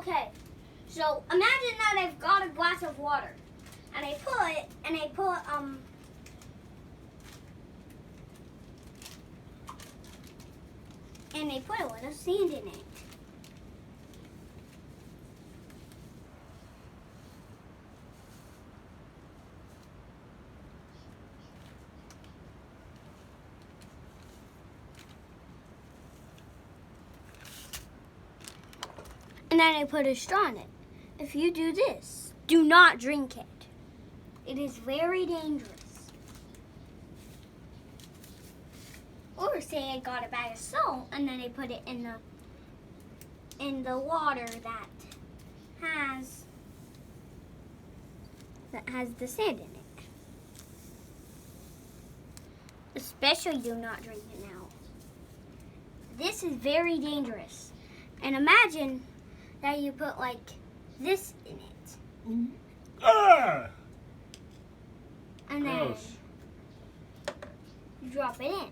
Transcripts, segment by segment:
Okay, so imagine that I've got a glass of water, and I put a little sand in it. And then I put a straw in it. If you do this, do not drink it. It is very dangerous. Or say I got a bag of salt and then I put it in the water that has the sand in it. Especially do not drink it now. This is very dangerous. And imagine that you put like this in it. Ah! And then Gross. you drop it in.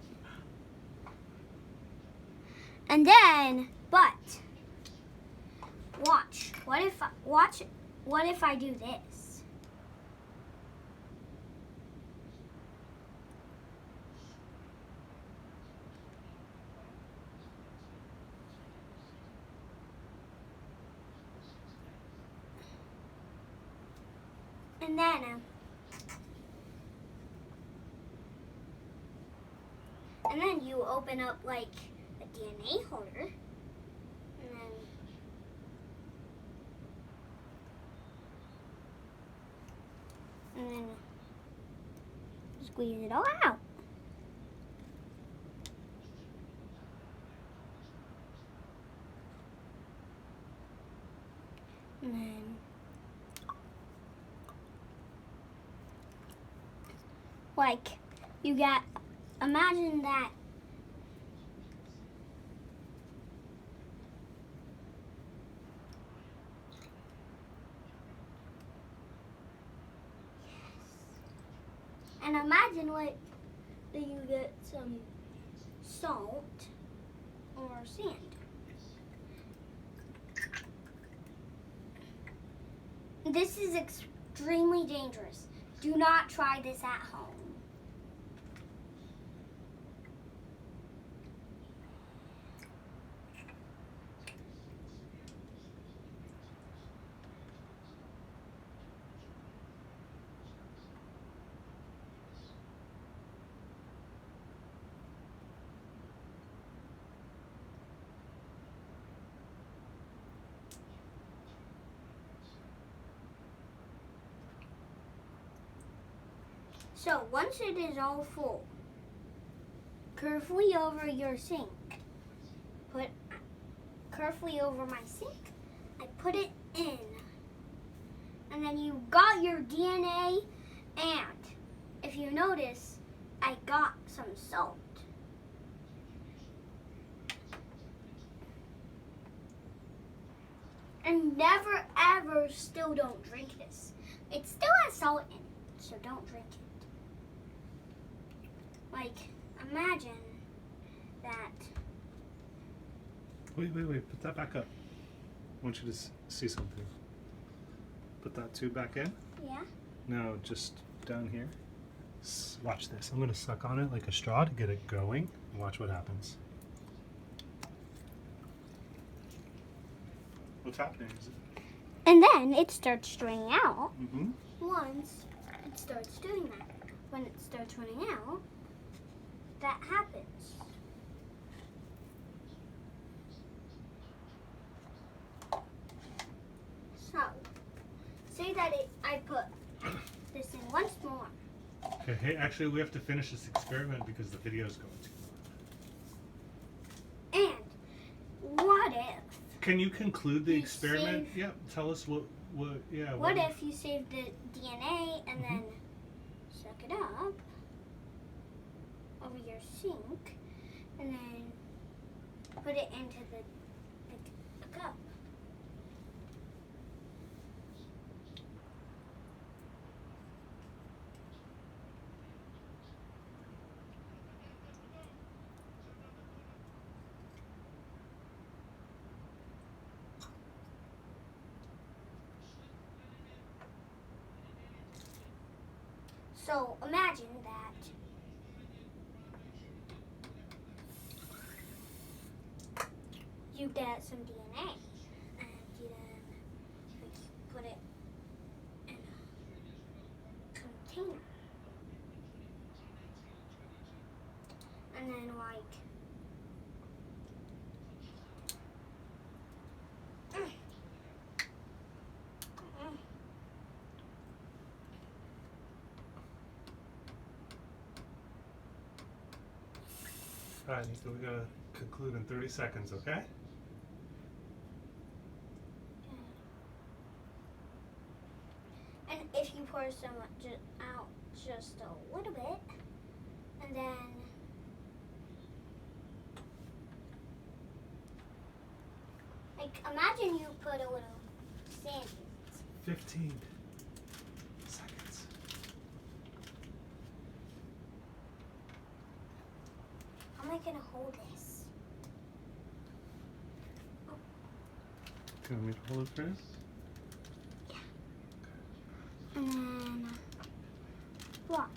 And then, but watch. What if I do this? And then you open up like a DNA holder, and then squeeze it all out. And then like you got, imagine that and imagine what that you get some salt or sand. This is extremely dangerous. Do not try this at home. So once it is all full, carefully over your sink. Put carefully over my sink. I put it in. And then you got your DNA, and if you notice, I got some salt. And never ever still don't drink this. It still has salt in it, so don't drink it. Like, imagine that. Wait. Put that back up. I want you to see something. Put that tube back in. Yeah? No, just down here. Watch this. I'm going to suck on it like a straw to get it going. And watch what happens. What's happening? Is it? And then it starts draining out. Mm-hmm. Once it starts doing that. When it starts running out, that happens. So, say that I put this in once more. Okay, hey, actually, we have to finish this experiment because the video is going too long. And what if? Can you conclude the You experiment? save- Yeah, tell us what yeah. What if you save the DNA and then suck it up over your sink and then put it into the cup? So imagine that you get some DNA and you then put it in a container. And then All right, Nico, we gotta conclude in 30 seconds, okay? and if you pour some out just a little bit, and then imagine you put a little sand in it. 15 seconds. How am I gonna hold this? Do you want me to hold it for you? And then watch.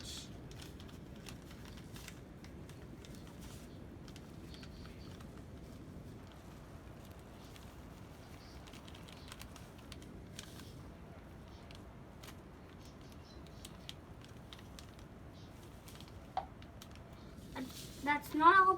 That's not all